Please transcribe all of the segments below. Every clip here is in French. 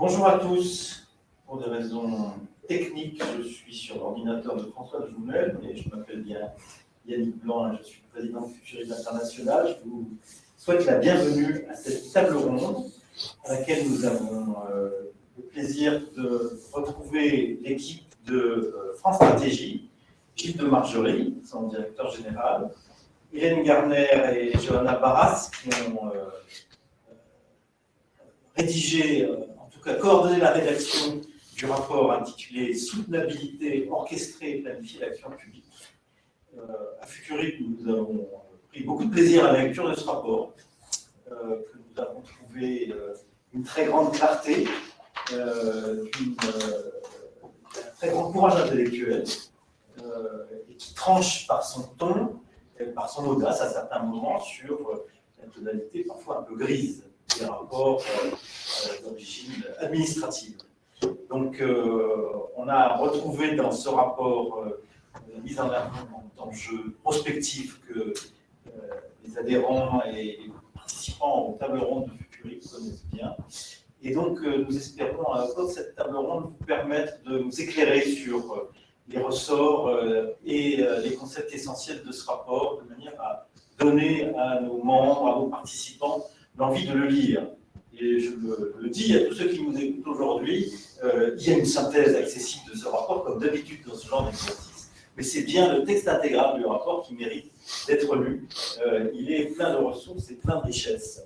Bonjour à tous. Pour des raisons techniques, je suis sur l'ordinateur de François Joumel, mais je m'appelle bien Yannick Blanc et je suis président de Futuriste International. Je vous souhaite la bienvenue à cette table ronde à laquelle nous avons le plaisir de retrouver l'équipe de France Stratégie, Gilles de Margerie, son directeur général, Hélène Garner et Johanna Barras, qui ont rédigé, en tout cas coordonné la rédaction du rapport intitulé Soutenabilité orchestrée et planifier l'action publique. À Futuriste, nous avons pris beaucoup de plaisir à la lecture de ce rapport, que nous avons trouvé une très grande clarté, un très grand courage intellectuel, et qui tranche par son ton, et par son audace à certains moments sur la tonalité parfois un peu grise des rapports d'origine administrative. Donc, on a retrouvé dans ce rapport la mise en avant d'enjeux prospectifs que les adhérents et les participants aux tables rondes de Futuriste connaissent bien. Et donc, nous espérons, à la fin de cette table ronde, vous permettre de nous éclairer sur les ressorts et les concepts essentiels de ce rapport, de manière à donner à nos membres, à nos participants, l'envie de le lire. Et je le dis à tous ceux qui nous écoutent aujourd'hui, il y a une synthèse accessible de ce rapport, comme d'habitude dans ce genre d'exercice, mais c'est bien le texte intégral du rapport qui mérite d'être lu. Il est plein de ressources et plein de richesses.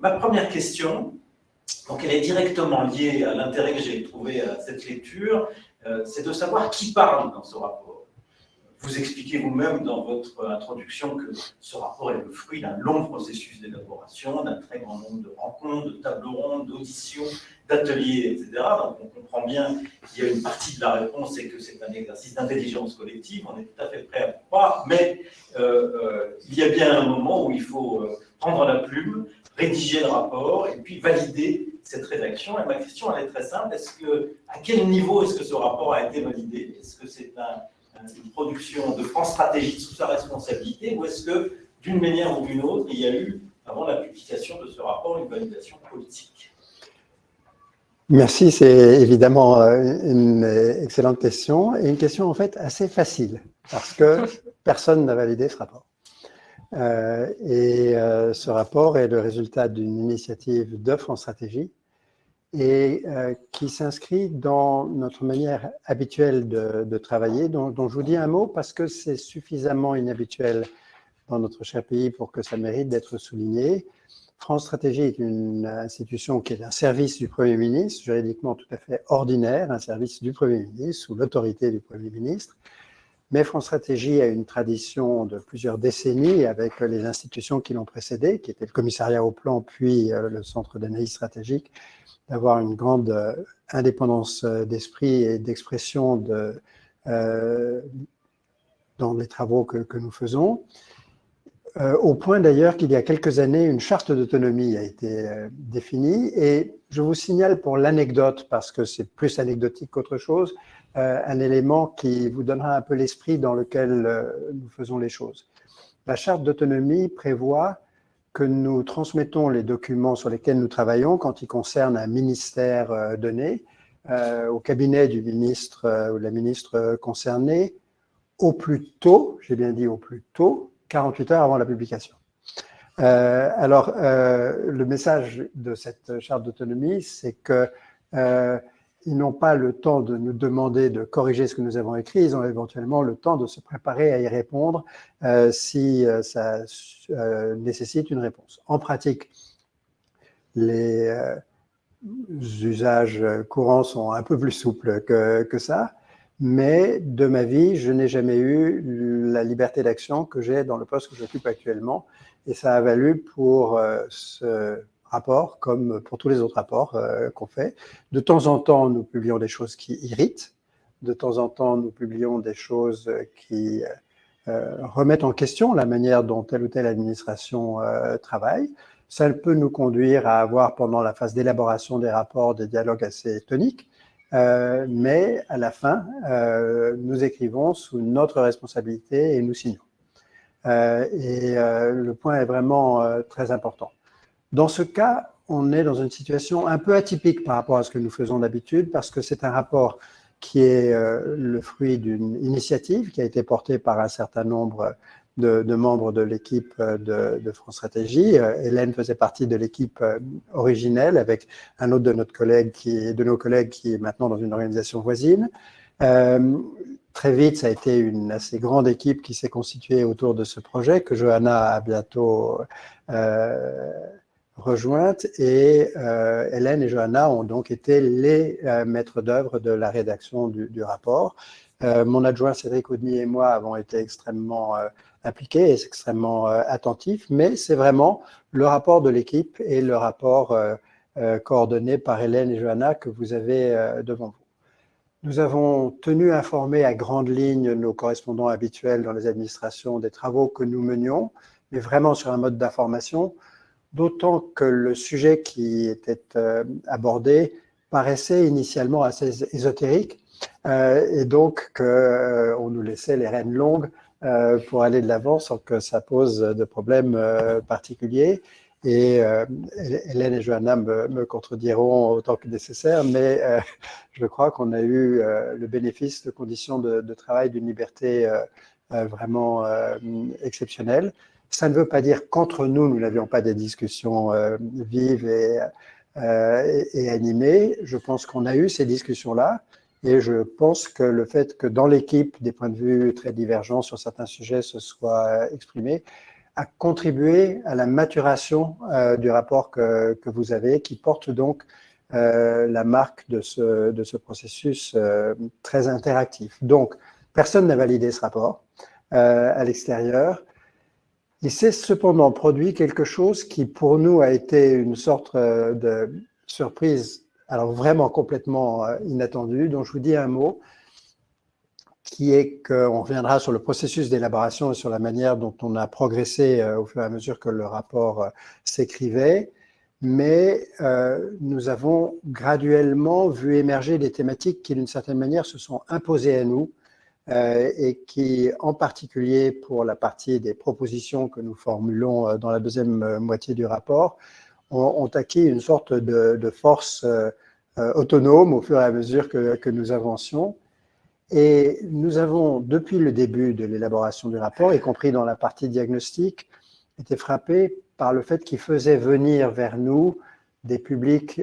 Ma première question, donc elle est directement liée à l'intérêt que j'ai trouvé à cette lecture, c'est de savoir qui parle dans ce rapport. Vous expliquez vous-même dans votre introduction que ce rapport est le fruit d'un long processus d'élaboration, d'un très grand nombre de rencontres, de tables rondes, d'auditions, d'ateliers, etc. Donc on comprend bien qu'il y a une partie de la réponse et que c'est un exercice d'intelligence collective, on est tout à fait prêt à le croire, mais il y a bien un moment où il faut prendre la plume, rédiger le rapport et puis valider cette rédaction. Et ma question, elle est très simple, à quel niveau est-ce que ce rapport a été validé? Est-ce que c'est une production de France Stratégie sous sa responsabilité, ou est-ce que, d'une manière ou d'une autre, il y a eu, avant la publication de ce rapport, une validation politique? Merci, c'est évidemment une excellente question, et une question en fait assez facile, parce que personne n'a validé ce rapport. Ce rapport est le résultat d'une initiative de France Stratégie, et qui s'inscrit dans notre manière habituelle de travailler, dont je vous dis un mot parce que c'est suffisamment inhabituel dans notre cher pays pour que ça mérite d'être souligné. France Stratégie est une institution qui est un service du Premier ministre, juridiquement tout à fait ordinaire, un service du Premier ministre, sous l'autorité du Premier ministre. Mais France Stratégie a une tradition de plusieurs décennies avec les institutions qui l'ont précédé, qui étaient le commissariat au plan, puis le centre d'analyse stratégique, d'avoir une grande indépendance d'esprit et d'expression dans les travaux que nous faisons. Au point d'ailleurs qu'il y a quelques années, une charte d'autonomie a été définie, et je vous signale pour l'anecdote, parce que c'est plus anecdotique qu'autre chose, un élément qui vous donnera un peu l'esprit dans lequel nous faisons les choses. La charte d'autonomie prévoit que nous transmettons les documents sur lesquels nous travaillons quand ils concernent un ministère donné, au cabinet du ministre ou de la ministre concernée, au plus tôt, j'ai bien dit au plus tôt, 48 heures avant la publication. Le message de cette charte d'autonomie, c'est que ils n'ont pas le temps de nous demander de corriger ce que nous avons écrit, ils ont éventuellement le temps de se préparer à y répondre si ça nécessite une réponse. En pratique, les usages courants sont un peu plus souples que ça, mais de ma vie, je n'ai jamais eu la liberté d'action que j'ai dans le poste que j'occupe actuellement, et ça a valu pour ce rapport, comme pour tous les autres rapports qu'on fait. De temps en temps, nous publions des choses qui irritent. De temps en temps, nous publions des choses qui remettent en question la manière dont telle ou telle administration travaille. Ça peut nous conduire à avoir, pendant la phase d'élaboration des rapports, des dialogues assez toniques. Mais à la fin, nous écrivons sous notre responsabilité et nous signons. Le point est vraiment très important. Dans ce cas, on est dans une situation un peu atypique par rapport à ce que nous faisons d'habitude, parce que c'est un rapport qui est le fruit d'une initiative qui a été portée par un certain nombre de membres de l'équipe de France Stratégie. Hélène faisait partie de l'équipe originelle avec un autre de nos collègues qui est maintenant dans une organisation voisine. Très vite, ça a été une assez grande équipe qui s'est constituée autour de ce projet que Johanna a bientôt rejointe, et Hélène et Johanna ont donc été les maîtres d'œuvre de la rédaction du rapport. Mon adjoint Cédric Oudny et moi avons été extrêmement impliqués et extrêmement attentifs, mais c'est vraiment le rapport de l'équipe et le rapport coordonné par Hélène et Johanna que vous avez devant vous. Nous avons tenu informés à grandes lignes nos correspondants habituels dans les administrations des travaux que nous menions, mais vraiment sur un mode d'information, d'autant que le sujet qui était abordé paraissait initialement assez ésotérique, et donc qu'on nous laissait les rênes longues pour aller de l'avant sans que ça pose de problèmes particuliers. Et Hélène et Johanna me contrediront autant que nécessaire, mais je crois qu'on a eu le bénéfice de conditions de travail d'une liberté vraiment exceptionnelle. Ça ne veut pas dire qu'entre nous, nous n'avions pas des discussions vives et animées. Je pense qu'on a eu ces discussions-là, et je pense que le fait que dans l'équipe, des points de vue très divergents sur certains sujets se soient exprimés, a contribué à la maturation du rapport que vous avez, qui porte donc la marque de ce processus très interactif. Donc, personne n'a validé ce rapport à l'extérieur. Il s'est cependant produit quelque chose qui, pour nous, a été une sorte de surprise, alors vraiment complètement inattendue, dont je vous dis un mot, qui est qu'on reviendra sur le processus d'élaboration et sur la manière dont on a progressé au fur et à mesure que le rapport s'écrivait, mais nous avons graduellement vu émerger des thématiques qui, d'une certaine manière, se sont imposées à nous, et qui, en particulier pour la partie des propositions que nous formulons dans la deuxième moitié du rapport, ont acquis une sorte de force autonome au fur et à mesure que nous avancions. Et nous avons, depuis le début de l'élaboration du rapport, y compris dans la partie diagnostic, été frappés par le fait qu'il faisait venir vers nous des publics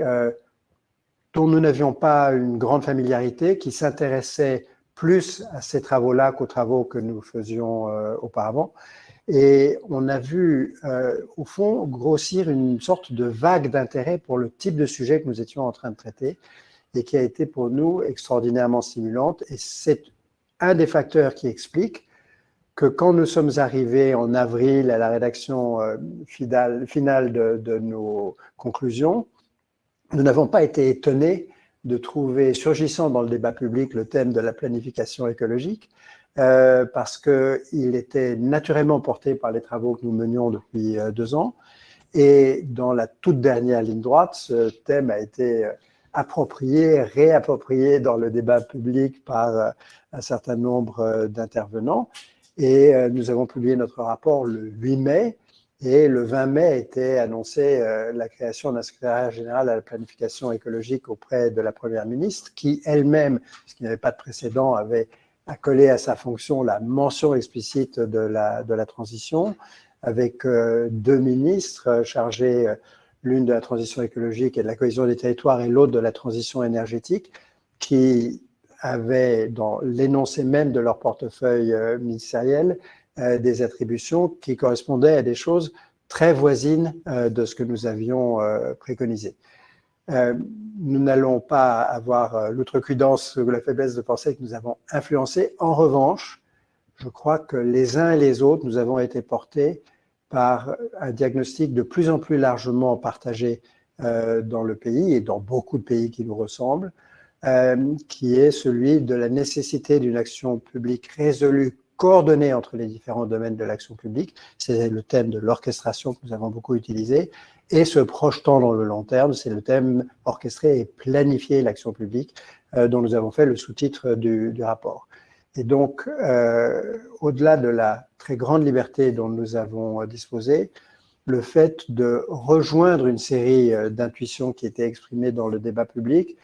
dont nous n'avions pas une grande familiarité, qui s'intéressaient plus à ces travaux-là qu'aux travaux que nous faisions auparavant. Et on a vu, au fond, grossir une sorte de vague d'intérêt pour le type de sujet que nous étions en train de traiter, et qui a été pour nous extraordinairement stimulante. Et c'est un des facteurs qui explique que quand nous sommes arrivés en avril à la rédaction finale de nos conclusions, nous n'avons pas été étonnés de trouver surgissant dans le débat public le thème de la planification écologique, parce qu'il était naturellement porté par les travaux que nous menions depuis 2 ans. Et dans la toute dernière ligne droite, ce thème a été approprié, réapproprié dans le débat public par un certain nombre d'intervenants. Et nous avons publié notre rapport le 8 mai, et le 20 mai a été annoncée la création d'un secrétariat général à la planification écologique auprès de la Première ministre, qui elle-même, ce qui n'avait pas de précédent, avait accolé à sa fonction la mention explicite de la transition, avec 2 ministres chargés, l'une de la transition écologique et de la cohésion des territoires et l'autre de la transition énergétique, qui avaient dans l'énoncé même de leur portefeuille ministériel des attributions qui correspondaient à des choses très voisines de ce que nous avions préconisé. Nous n'allons pas avoir l'outrecuidance ou la faiblesse de penser que nous avons influencé. En revanche, je crois que les uns et les autres, nous avons été portés par un diagnostic de plus en plus largement partagé dans le pays et dans beaucoup de pays qui nous ressemblent, qui est celui de la nécessité d'une action publique résolue, coordonnée entre les différents domaines de l'action publique. C'est le thème de l'orchestration que nous avons beaucoup utilisé. Et se projetant dans le long terme, c'est le thème orchestrer et planifier l'action publique dont nous avons fait le sous-titre du rapport. Et donc, au-delà de la très grande liberté dont nous avons disposé, le fait de rejoindre une série d'intuitions qui étaient exprimées dans le débat public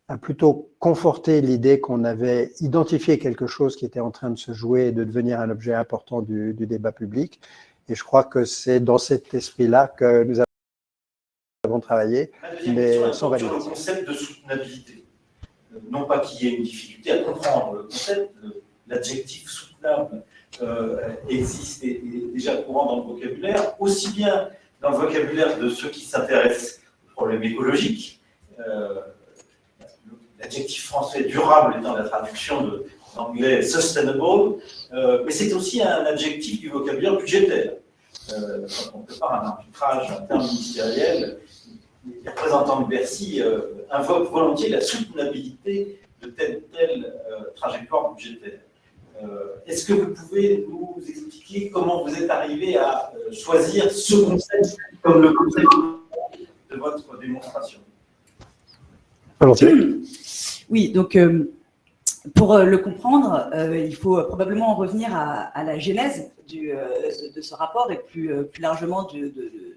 a plutôt conforté l'idée qu'on avait identifié quelque chose qui était en train de se jouer et de devenir un objet important du débat public. Et je crois que c'est dans cet esprit-là que nous avons travaillé, mais sans validation. Sur le concept de soutenabilité. Non pas qu'il y ait une difficulté à comprendre le concept, l'adjectif soutenable existe et est déjà courant dans le vocabulaire, aussi bien dans le vocabulaire de ceux qui s'intéressent aux problèmes écologiques. L'adjectif français durable étant la traduction de l'anglais sustainable, mais c'est aussi un adjectif du vocabulaire budgétaire. Quand on prépare un arbitrage interministériel, les représentants de Bercy invoquent volontiers la soutenabilité de telle ou telle trajectoire budgétaire. Est-ce que vous pouvez nous expliquer comment vous êtes arrivé à choisir ce concept comme le concept de votre démonstration? Oui, donc pour le comprendre, il faut probablement revenir à la genèse de ce rapport et plus largement de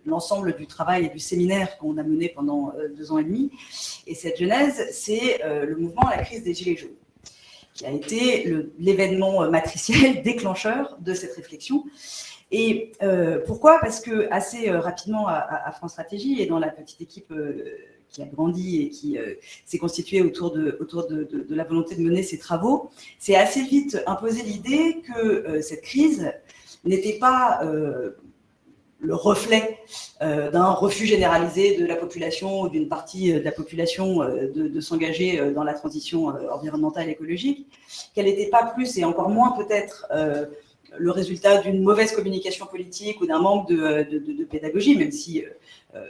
l'ensemble du travail et du séminaire qu'on a mené pendant 2 ans et demi. Et cette genèse, c'est le mouvement La crise des Gilets jaunes, qui a été l'événement matriciel déclencheur de cette réflexion. Et pourquoi? Parce que assez rapidement à France Stratégie et dans la petite équipe qui a grandi et qui s'est constituée autour de la volonté de mener ces travaux, c'est assez vite imposé l'idée que cette crise n'était pas le reflet d'un refus généralisé de la population ou d'une partie de la population de s'engager dans la transition environnementale et écologique, qu'elle n'était pas plus et encore moins peut-être le résultat d'une mauvaise communication politique ou d'un manque de pédagogie, même si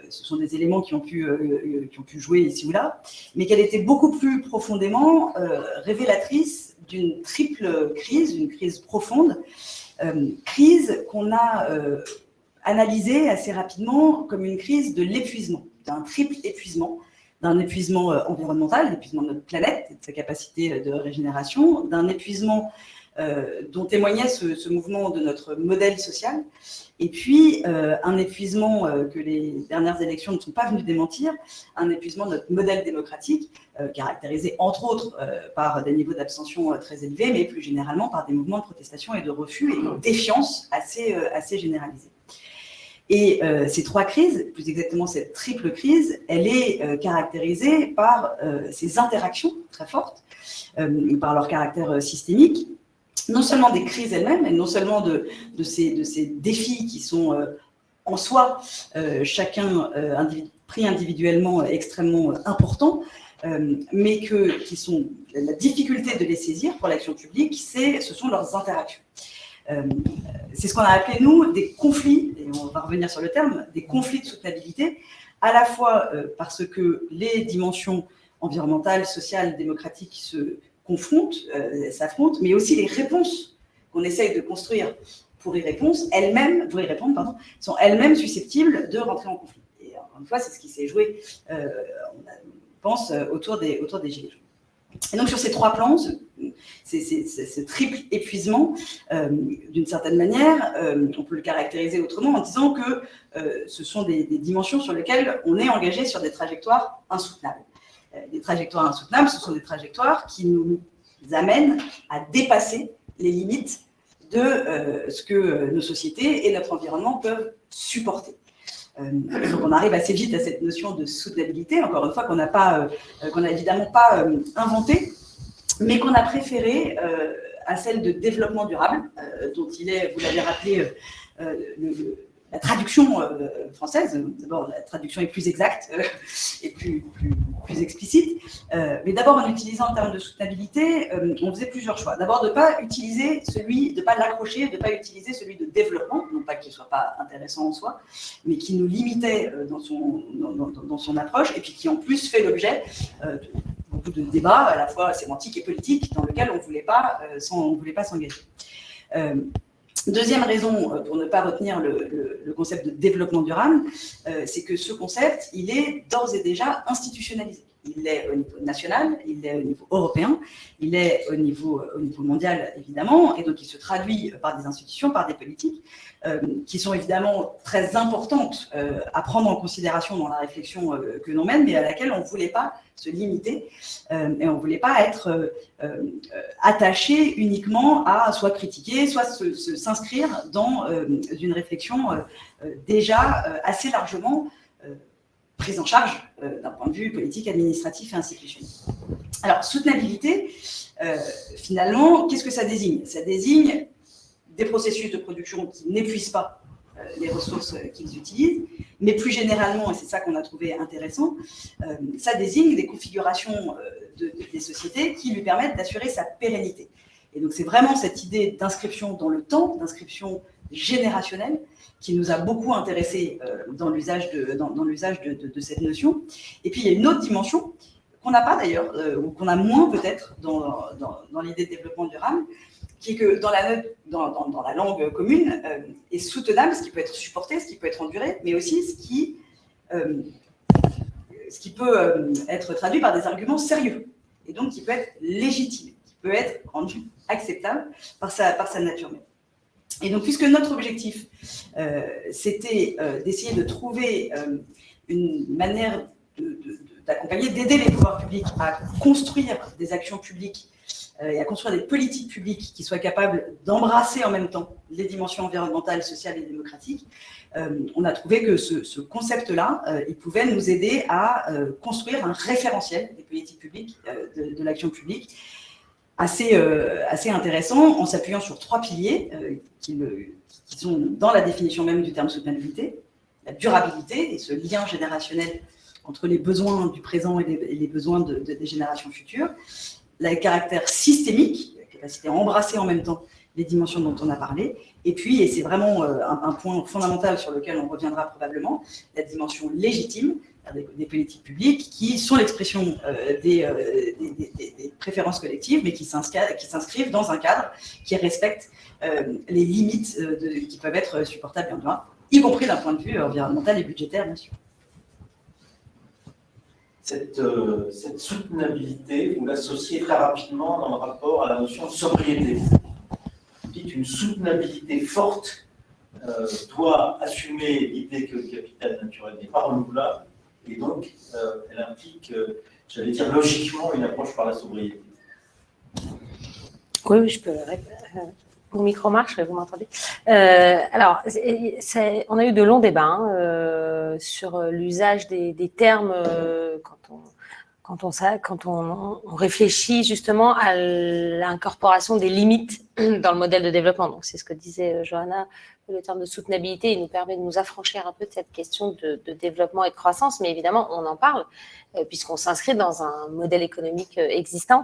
ce sont des éléments qui ont pu jouer ici ou là, mais qu'elle était beaucoup plus profondément révélatrice d'une triple crise, une crise profonde, crise qu'on a analysée assez rapidement comme une crise de l'épuisement, d'un triple épuisement, d'un épuisement environnemental, l'épuisement de notre planète, de sa capacité de régénération, d'un épuisement dont témoignait ce mouvement de notre modèle social, et puis un épuisement que les dernières élections ne sont pas venues démentir, un épuisement de notre modèle démocratique, caractérisé entre autres par des niveaux d'abstention très élevés, mais plus généralement par des mouvements de protestation et de refus et une défiance assez généralisée. Et ces 3 crises, plus exactement cette triple crise, elle est caractérisée par ces interactions très fortes, par leur caractère systémique, non seulement des crises elles-mêmes, mais non seulement de ces défis qui sont en soi, chacun pris individuellement extrêmement importants, mais qui sont la difficulté de les saisir pour l'action publique, ce sont leurs interactions. C'est ce qu'on a appelé, nous, des conflits, et on va revenir sur le terme, des conflits de soutenabilité, à la fois parce que les dimensions environnementales, sociales, démocratiques se confrontent, s'affrontent, mais aussi les réponses qu'on essaye de construire pour y répondre, sont elles-mêmes susceptibles de rentrer en conflit. Et encore une fois, c'est ce qui s'est joué, on pense, autour des Gilets jaunes. Et donc sur ces 3 plans, ce triple épuisement, d'une certaine manière, on peut le caractériser autrement en disant que ce sont des dimensions sur lesquelles on est engagé sur des trajectoires insoutenables. Des trajectoires insoutenables, ce sont des trajectoires qui nous amènent à dépasser les limites de ce que nos sociétés et notre environnement peuvent supporter. Donc on arrive assez vite à cette notion de soutenabilité, encore une fois, qu'on n'a évidemment pas inventée, mais qu'on a préférée à celle de développement durable, dont il est, vous l'avez rappelé, la traduction française. D'abord, la traduction est plus exacte et plus explicite, mais d'abord en utilisant le terme de soutenabilité, on faisait plusieurs choix. D'abord, de ne pas utiliser de ne pas l'accrocher, de ne pas utiliser celui de développement, non pas qu'il ne soit pas intéressant en soi, mais qui nous limitait dans son approche, et puis qui en plus fait l'objet de beaucoup de débats, à la fois sémantiques et politiques, dans lesquels on ne voulait pas s'engager. Deuxième raison pour ne pas retenir le concept de développement durable, c'est que ce concept, il est d'ores et déjà institutionnalisé. Il l'est au niveau national, il l'est au niveau européen, il l'est au niveau mondial, évidemment, et donc il se traduit par des institutions, par des politiques qui sont évidemment très importantes à prendre en considération dans la réflexion que l'on mène, mais à laquelle on ne voulait pas se limiter et on ne voulait pas être attaché uniquement à soit critiquer, soit s'inscrire dans une réflexion déjà assez largement prise en charge d'un point de vue politique, administratif et institutionnel. Alors, soutenabilité, finalement, qu'est-ce que ça désigne? Ça désigne des processus de production qui n'épuisent pas les ressources qu'ils utilisent, mais plus généralement, et c'est ça qu'on a trouvé intéressant, ça désigne des configurations des sociétés qui lui permettent d'assurer sa pérennité. Et donc, c'est vraiment cette idée d'inscription dans le temps, d'inscription générationnelle, qui nous a beaucoup intéressés dans l'usage de cette notion. Et puis, il y a une autre dimension qu'on n'a pas d'ailleurs, ou qu'on a moins peut-être dans l'idée de développement durable, qui est que dans la langue commune est soutenable, ce qui peut être supporté, ce qui peut être enduré, mais aussi ce qui peut être traduit par des arguments sérieux, et donc qui peut être légitime, qui peut être rendu acceptable par sa nature même. Et donc, puisque notre objectif, c'était d'essayer de trouver une manière d'accompagner, d'aider les pouvoirs publics à construire des actions publiques et à construire des politiques publiques qui soient capables d'embrasser en même temps les dimensions environnementales, sociales et démocratiques, on a trouvé que ce concept-là, il pouvait nous aider à construire un référentiel des politiques publiques, de l'action publique, assez intéressant, en s'appuyant sur 3 piliers qui sont dans la définition même du terme soutenabilité: la durabilité et ce lien générationnel entre les besoins du présent et les besoins des générations futures, le caractère systémique, la capacité à embrasser en même temps les dimensions dont on a parlé, et puis, et c'est vraiment un point fondamental sur lequel on reviendra probablement, la dimension légitime des politiques publiques qui sont l'expression des préférences collectives, mais qui s'inscrivent dans un cadre qui respecte les limites qui peuvent être supportables en droit, y compris d'un point de vue environnemental et budgétaire, bien sûr. Cette soutenabilité, vous l'associez très rapidement dans le rapport à la notion de sobriété. Vous dites une soutenabilité forte doit assumer l'idée que le capital naturel n'est pas renouvelable, et donc elle implique, j'allais dire logiquement, une approche par la sobriété. Oui, je peux répondre. Mon micro marche, vous m'entendez? Alors, on a eu de longs débats sur l'usage des termes quand on réfléchit justement à l'incorporation des limites dans le modèle de développement. Donc, c'est ce que disait Johanna, le terme de soutenabilité, il nous permet de nous affranchir un peu de cette question de développement et de croissance, mais évidemment, on en parle puisqu'on s'inscrit dans un modèle économique existant.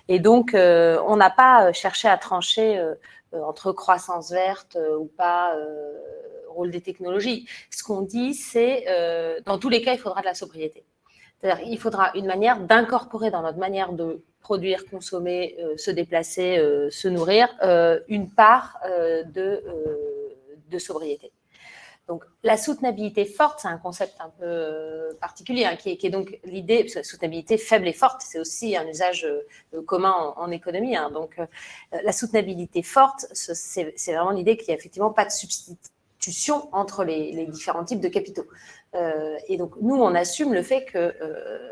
Et donc, on n'a pas cherché à trancher entre croissance verte ou pas, rôle des technologies. Ce qu'on dit, c'est dans tous les cas, il faudra de la sobriété. C'est-à-dire qu'il faudra une manière d'incorporer dans notre manière de produire, consommer, se déplacer, se nourrir, une part de sobriété. Donc, la soutenabilité forte, c'est un concept un peu particulier, qui est donc l'idée, parce que la soutenabilité faible et forte, c'est aussi un usage commun en économie. Donc, la soutenabilité forte, c'est vraiment l'idée qu'il n'y a effectivement pas de substitution entre les différents types de capitaux. Et donc, nous, on assume le fait que,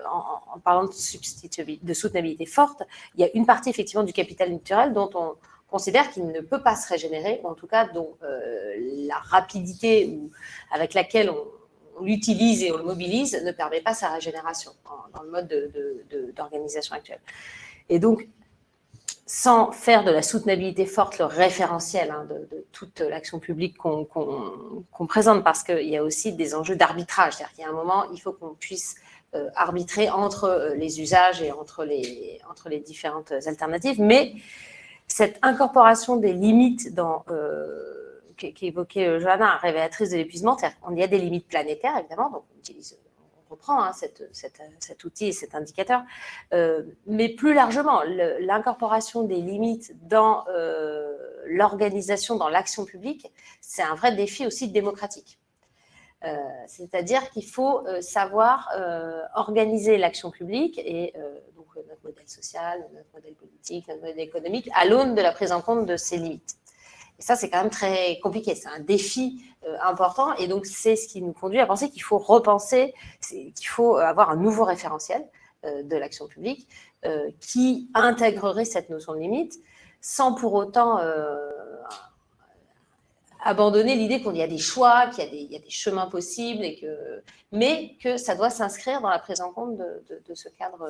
en parlant de soutenabilité forte, il y a une partie effectivement du capital naturel dont on considère qu'il ne peut pas se régénérer, ou en tout cas dont la rapidité avec laquelle on l'utilise et on le mobilise ne permet pas sa régénération dans le mode d'organisation actuel. Et donc, sans faire de la soutenabilité forte le référentiel de toute l'action publique qu'on présente, parce qu'il y a aussi des enjeux d'arbitrage. C'est-à-dire qu'il y a un moment, il faut qu'on puisse arbitrer entre les usages et entre les différentes alternatives, mais cette incorporation des limites qu'évoquait Johanna, révélatrice de l'épuisement, c'est-à-dire qu'il y a des limites planétaires, évidemment, donc on reprend cet outil et cet indicateur, mais plus largement, l'incorporation des limites dans l'organisation, dans l'action publique, c'est un vrai défi aussi démocratique. C'est-à-dire qu'il faut savoir organiser l'action publique et donc notre modèle social, notre modèle politique, notre modèle économique à l'aune de la prise en compte de ses limites. Et ça, c'est quand même très compliqué, c'est un défi important et donc c'est ce qui nous conduit à penser qu'il faut repenser, qu'il faut avoir un nouveau référentiel de l'action publique qui intégrerait cette notion de limite sans pour autant abandonner l'idée qu'il y a des choix, qu'il y a des chemins possibles, mais que ça doit s'inscrire dans la prise en compte de ce cadre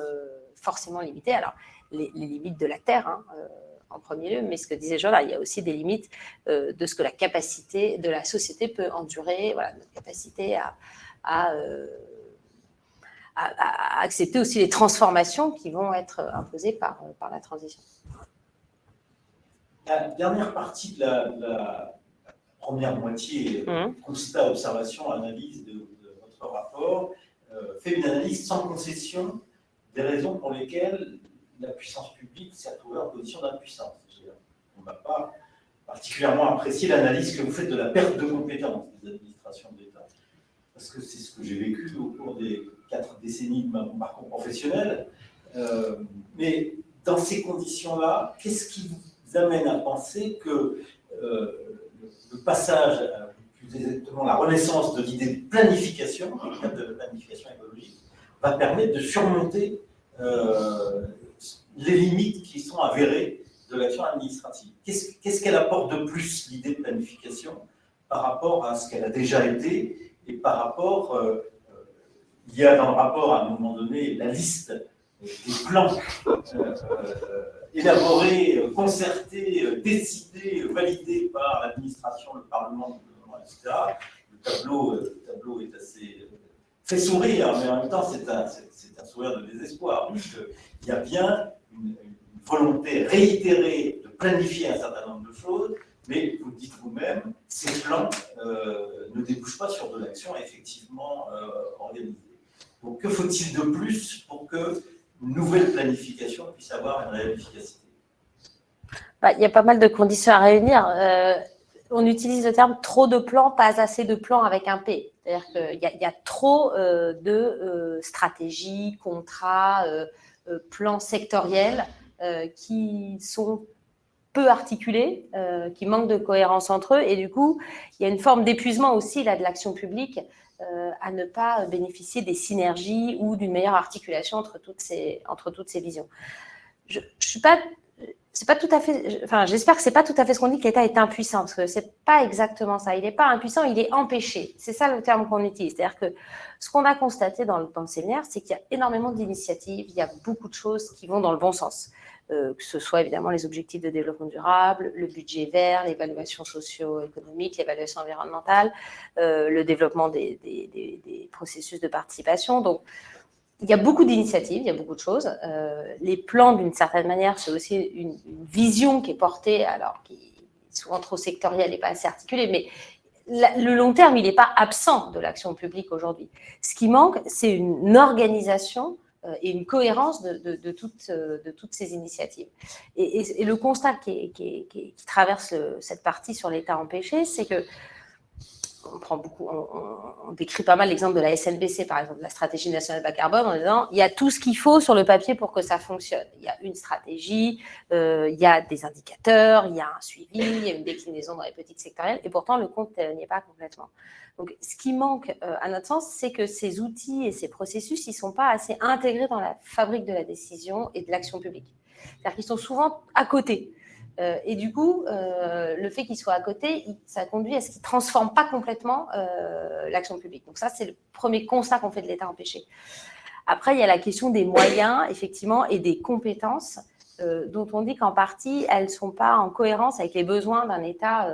forcément limité. Alors, les limites de la Terre, en premier lieu, mais ce que disait Jean là, il y a aussi des limites de ce que la capacité de la société peut endurer, voilà, notre capacité à accepter aussi les transformations qui vont être imposées par la transition. La dernière partie de la première moitié, constat, observation, analyse de votre rapport, fait une analyse sans concession des raisons pour lesquelles la puissance publique s'est retrouvée en position d'impuissance. On ne va pas particulièrement apprécier l'analyse que vous faites de la perte de compétences des administrations de l'État, parce que c'est ce que j'ai vécu au cours des 4 décennies de mon parcours professionnel. Mais dans ces conditions-là, qu'est-ce qui vous amène à penser que le passage, plus exactement la renaissance de l'idée de planification, dans le cadre de la planification écologique, va permettre de surmonter les limites qui sont avérées de l'action administrative? Qu'est-ce qu'elle apporte de plus, l'idée de planification, par rapport à ce qu'elle a déjà été et par rapport, il y a dans le rapport à un moment donné la liste des plans élaborés, concertés, décidés, validés par l'administration, le Parlement, le gouvernement, etc. Le tableau est assez fait sourire, mais en même temps c'est un sourire de désespoir, parce qu'il y a bien une volonté réitérée de planifier un certain nombre de choses, mais vous le dites vous-même, ces plans ne débouchent pas sur de l'action effectivement organisée. Donc que faut-il de plus pour que une nouvelle planification puisse avoir une réelle efficacité? Il y a pas mal de conditions à réunir. On utilise le terme trop de plans, pas assez de plans avec un P. C'est-à-dire qu'il y a trop de stratégies, contrats, plans sectoriels qui sont peu articulés, qui manquent de cohérence entre eux. Et du coup, il y a une forme d'épuisement aussi là, de l'action publique à ne pas bénéficier des synergies ou d'une meilleure articulation entre toutes ces visions. Je suis pas... C'est pas tout à fait, enfin, j'espère que c'est pas tout à fait ce qu'on dit, que l'État est impuissant, parce que c'est pas exactement ça. Il n'est pas impuissant, il est empêché. C'est ça le terme qu'on utilise. C'est-à-dire que ce qu'on a constaté dans le séminaire, c'est qu'il y a énormément d'initiatives, il y a beaucoup de choses qui vont dans le bon sens. Que ce soit évidemment les objectifs de développement durable, le budget vert, l'évaluation socio-économique, l'évaluation environnementale, le développement des processus de participation. Donc, il y a beaucoup d'initiatives, il y a beaucoup de choses. Les plans, d'une certaine manière, c'est aussi une vision qui est portée, alors qui est souvent trop sectorielle et pas assez articulée, mais le long terme, il n'est pas absent de l'action publique aujourd'hui. Ce qui manque, c'est une organisation et une cohérence de toutes ces initiatives. Et le constat qui traverse cette partie sur l'État empêché, c'est que on décrit pas mal l'exemple de la SNBC, par exemple, la stratégie nationale bas carbone, en disant il y a tout ce qu'il faut sur le papier pour que ça fonctionne. Il y a une stratégie, il y a des indicateurs, il y a un suivi, il y a une déclinaison dans les politiques sectorielles, et pourtant le compte n'y est pas complètement. Donc, ce qui manque, à notre sens, c'est que ces outils et ces processus, ils ne sont pas assez intégrés dans la fabrique de la décision et de l'action publique. C'est-à-dire qu'ils sont souvent à côté. Et du coup, le fait qu'il soit à côté, ça conduit à ce qu'il ne transforme pas complètement l'action publique. Donc ça, c'est le premier constat qu'on fait de l'État empêché. Après, il y a la question des moyens, effectivement, et des compétences, dont on dit qu'en partie, elles ne sont pas en cohérence avec les besoins d'un État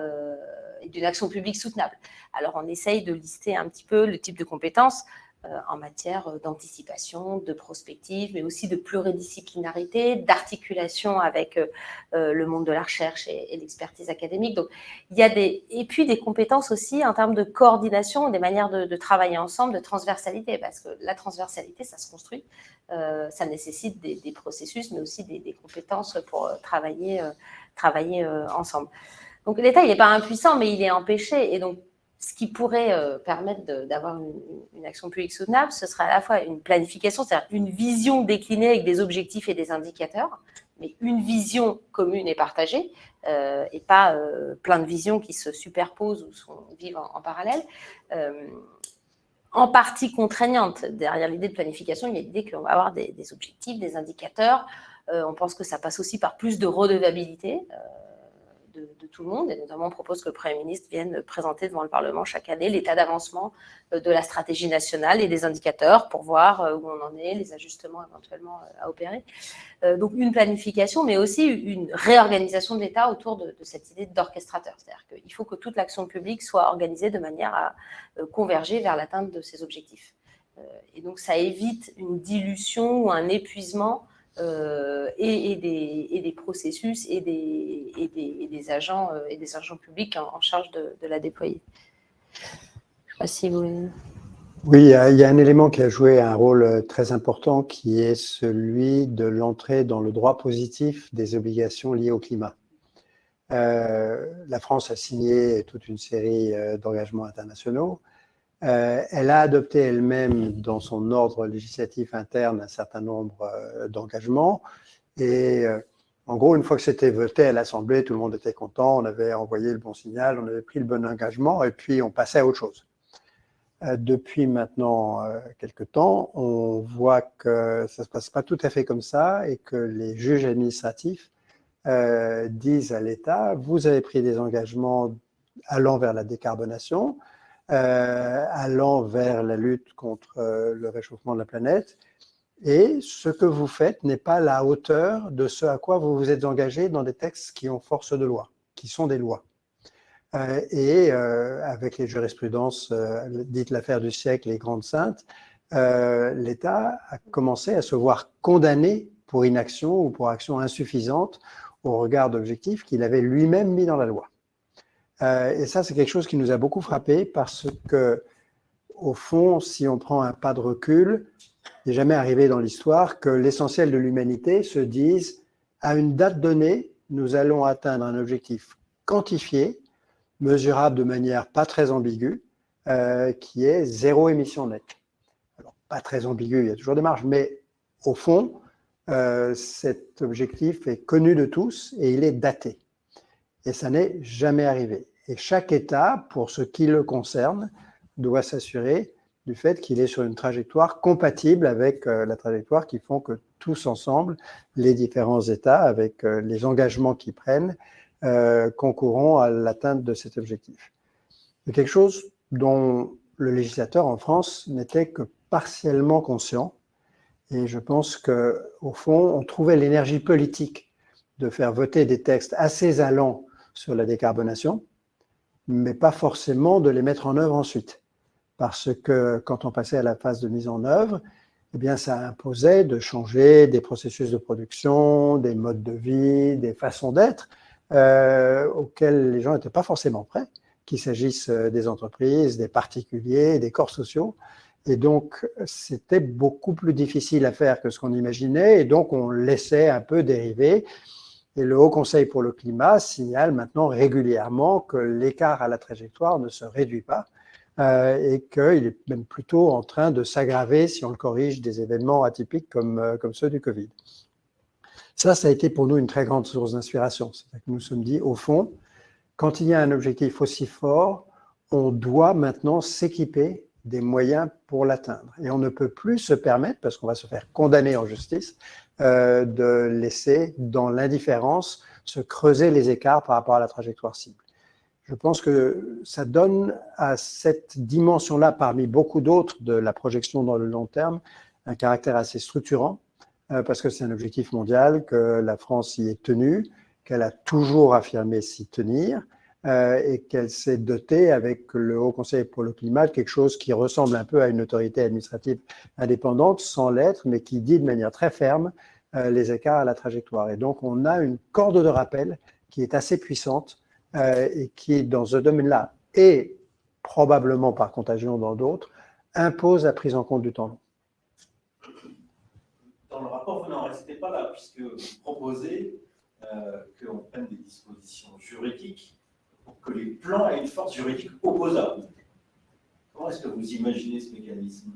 et d'une action publique soutenable. Alors, on essaye de lister un petit peu le type de compétences en matière d'anticipation, de prospective, mais aussi de pluridisciplinarité, d'articulation avec le monde de la recherche et l'expertise académique. Donc, il y a et puis des compétences aussi en termes de coordination, des manières de travailler ensemble, de transversalité, parce que la transversalité, ça se construit, ça nécessite des processus, mais aussi des compétences pour travailler ensemble. Donc, l'État, il n'est pas impuissant, mais il est empêché. Et donc, ce qui pourrait permettre d'avoir une action publique soutenable, ce serait à la fois une planification, c'est-à-dire une vision déclinée avec des objectifs et des indicateurs, mais une vision commune et partagée, et pas plein de visions qui se superposent ou vivent en parallèle. En partie contraignante. Derrière l'idée de planification, il y a l'idée qu'on va avoir des objectifs, des indicateurs. On pense que ça passe aussi par plus de redevabilité de tout le monde. Et notamment, on propose que le Premier ministre vienne présenter devant le Parlement chaque année l'état d'avancement de la stratégie nationale et des indicateurs pour voir où on en est, les ajustements éventuellement à opérer. Donc, une planification, mais aussi une réorganisation de l'État autour de cette idée d'orchestrateur. C'est-à-dire qu'il faut que toute l'action publique soit organisée de manière à converger vers l'atteinte de ces objectifs. Et donc, ça évite une dilution ou un épuisement et des processus et des agents publics en charge de la déployer. Je ne sais pas si vous... Oui, il y a un élément qui a joué un rôle très important qui est celui de l'entrée dans le droit positif des obligations liées au climat. La France a signé toute une série d'engagements internationaux. Elle a adopté elle-même dans son ordre législatif interne un certain nombre d'engagements. Et en gros, une fois que c'était voté à l'Assemblée, tout le monde était content, on avait envoyé le bon signal, on avait pris le bon engagement et puis on passait à autre chose. Depuis maintenant quelques temps, on voit que ça ne se passe pas tout à fait comme ça et que les juges administratifs disent à l'État, vous avez pris des engagements allant vers la décarbonation, allant vers la lutte contre le réchauffement de la planète, et ce que vous faites n'est pas à la hauteur de ce à quoi vous vous êtes engagé dans des textes qui ont force de loi, qui sont des lois. Avec les jurisprudences dites l'affaire du siècle, les grandes saintes, l'État a commencé à se voir condamné pour inaction ou pour action insuffisante au regard d'objectifs qu'il avait lui-même mis dans la loi. Et ça, c'est quelque chose qui nous a beaucoup frappé parce que, au fond, si on prend un pas de recul, il n'est jamais arrivé dans l'histoire que l'essentiel de l'humanité se dise à une date donnée, nous allons atteindre un objectif quantifié, mesurable de manière pas très ambiguë, qui est 0 émission nette. Alors, pas très ambigu, il y a toujours des marges, mais au fond, cet objectif est connu de tous et il est daté. Et ça n'est jamais arrivé. Et chaque État, pour ce qui le concerne, doit s'assurer du fait qu'il est sur une trajectoire compatible avec la trajectoire qui font que tous ensemble, les différents États, avec les engagements qu'ils prennent, concourront à l'atteinte de cet objectif. C'est quelque chose dont le législateur en France n'était que partiellement conscient. Et je pense qu'au fond, on trouvait l'énergie politique de faire voter des textes assez allants sur la décarbonation, mais pas forcément de les mettre en œuvre ensuite. Parce que quand on passait à la phase de mise en œuvre, eh bien, ça imposait de changer des processus de production, des modes de vie, des façons d'être, auxquels les gens n'étaient pas forcément prêts, qu'il s'agisse des entreprises, des particuliers, des corps sociaux. Et donc, c'était beaucoup plus difficile à faire que ce qu'on imaginait, et donc on laissait un peu dériver. Et le Haut Conseil pour le climat signale maintenant régulièrement que l'écart à la trajectoire ne se réduit pas et qu'il est même plutôt en train de s'aggraver si on le corrige des événements atypiques comme ceux du Covid. Ça a été pour nous une très grande source d'inspiration. C'est-à-dire que nous nous sommes dit, au fond, quand il y a un objectif aussi fort, on doit maintenant s'équiper des moyens pour l'atteindre. Et on ne peut plus se permettre, parce qu'on va se faire condamner en justice, de laisser dans l'indifférence se creuser les écarts par rapport à la trajectoire cible. Je pense que ça donne à cette dimension-là, parmi beaucoup d'autres de la projection dans le long terme, un caractère assez structurant, parce que c'est un objectif mondial, que la France y est tenue, qu'elle a toujours affirmé s'y tenir, et qu'elle s'est dotée avec le Haut Conseil pour le climat de quelque chose qui ressemble un peu à une autorité administrative indépendante, sans l'être, mais qui dit de manière très ferme les écarts à la trajectoire. Et donc, on a une corde de rappel qui est assez puissante et qui, dans ce domaine-là, et probablement par contagion dans d'autres, impose la prise en compte du temps long. Dans le rapport, vous n'en restez pas là, puisque vous proposez qu'on prenne des dispositions juridiques pour que les plans aient une force juridique opposable. Comment est-ce que vous imaginez ce mécanisme?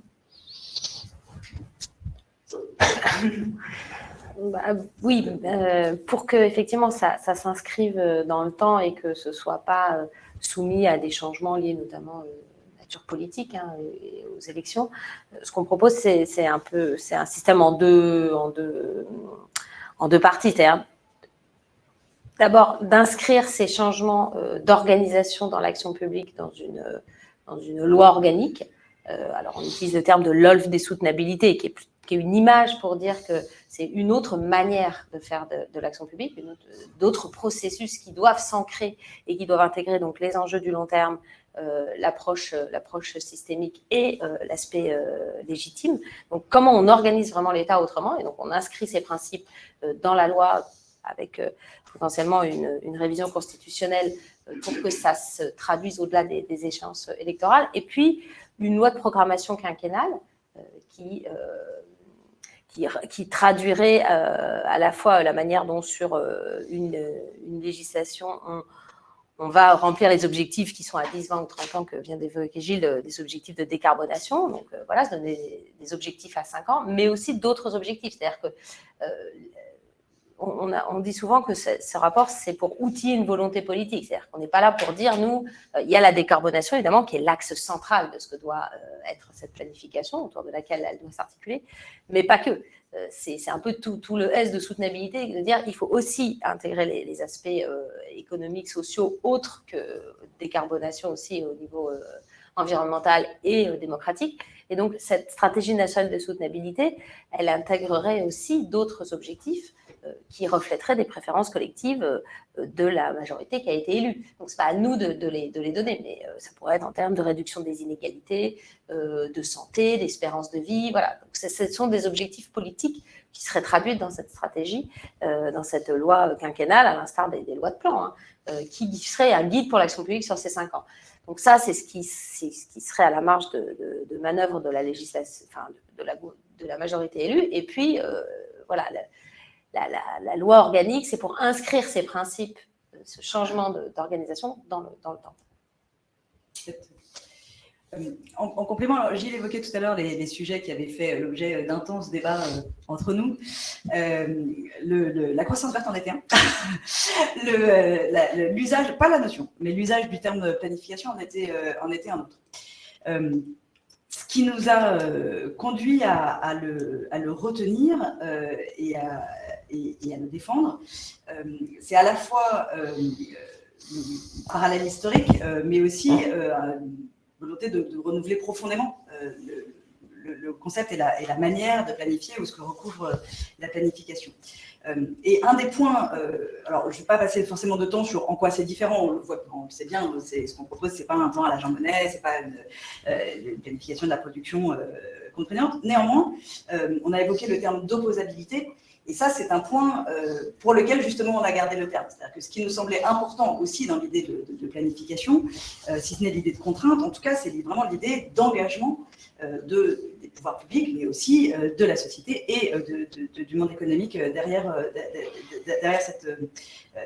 Oui, pour que effectivement ça s'inscrive dans le temps et que ce soit pas soumis à des changements liés notamment nature politique et aux élections, ce qu'on propose c'est un système en deux parties. C'est-à-dire d'abord d'inscrire ces changements d'organisation dans l'action publique dans une loi organique. Alors on utilise le terme de LOLF des soutenabilités, qui est une image pour dire que c'est une autre manière de faire de l'action publique, d'autres processus qui doivent s'ancrer et qui doivent intégrer donc les enjeux du long terme, l'approche systémique et l'aspect légitime. Donc comment on organise vraiment l'État autrement, et donc on inscrit ces principes dans la loi avec potentiellement une révision constitutionnelle pour que ça se traduise au-delà des échéances électorales, et puis une loi de programmation quinquennale qui traduirait à la fois la manière dont sur une législation on va remplir les objectifs qui sont à 10, 20 ou 30 ans que vient d'évoquer Gilles, des objectifs de décarbonation, donc voilà, se donner des objectifs à 5 ans, mais aussi d'autres objectifs, c'est-à-dire que on dit souvent que ce rapport, c'est pour outiller une volonté politique. C'est-à-dire qu'on n'est pas là pour dire, nous, il y a la décarbonation, évidemment, qui est l'axe central de ce que doit être cette planification, autour de laquelle elle doit s'articuler, mais pas que. C'est un peu tout le S de soutenabilité, de dire qu'il faut aussi intégrer les aspects économiques, sociaux, autres que décarbonation aussi au niveau environnemental et démocratique. Et donc, cette stratégie nationale de soutenabilité, elle intégrerait aussi d'autres objectifs qui reflèterait des préférences collectives de la majorité qui a été élue. Donc, ce n'est pas à nous de les donner, mais ça pourrait être en termes de réduction des inégalités, de santé, d'espérance de vie. Voilà. Donc, ce sont des objectifs politiques qui seraient traduits dans cette stratégie, dans cette loi quinquennale, à l'instar des lois de plan, qui serait un guide pour l'action publique sur ces 5 ans. Donc ça, c'est ce qui serait à la marge de manœuvre de la législation, enfin, de la majorité élue. Et puis, voilà, la loi organique, c'est pour inscrire ces principes, ce changement d'organisation dans le temps. En complément, Gilles évoquait tout à l'heure les sujets qui avaient fait l'objet d'intenses débats entre nous. La croissance verte en était un. L'usage, pas la notion, mais l'usage du terme planification en était un autre. Ce qui nous a conduit à le retenir et à le défendre, c'est à la fois un parallèle historique, mais aussi volonté de renouveler profondément le concept et la manière de planifier ou ce que recouvre la planification. Et un des points, alors je ne vais pas passer forcément de temps sur en quoi c'est différent, on le voit, on le sait bien, ce qu'on propose, ce n'est pas un plan à la Jean Monnet, ce n'est pas une planification de la production contraignante. Néanmoins, on a évoqué le terme d'opposabilité. Et ça, c'est un point pour lequel, justement, on a gardé le terme. C'est-à-dire que ce qui nous semblait important aussi dans l'idée de planification, si ce n'est l'idée de contrainte, en tout cas, c'est vraiment l'idée d'engagement des pouvoirs publics, mais aussi de la société et du monde économique derrière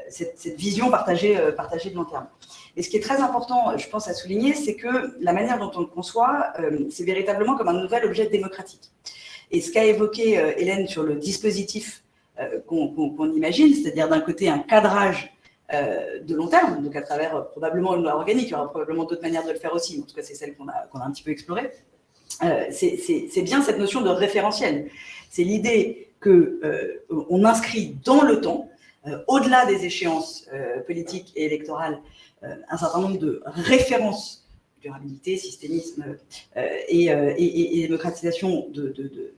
cette vision partagée de long terme. Et ce qui est très important, je pense, à souligner, c'est que la manière dont on le conçoit, c'est véritablement comme un nouvel objet démocratique. Et ce qu'a évoqué Hélène sur le dispositif qu'on imagine, c'est-à-dire d'un côté un cadrage de long terme, donc à travers probablement une loi organique, il y aura probablement d'autres manières de le faire aussi, mais en tout cas c'est celle qu'on a un petit peu explorée, c'est bien cette notion de référentiel. C'est l'idée qu'on inscrit dans le temps, au-delà des échéances politiques et électorales, un certain nombre de références, durabilité, systémisme et démocratisation de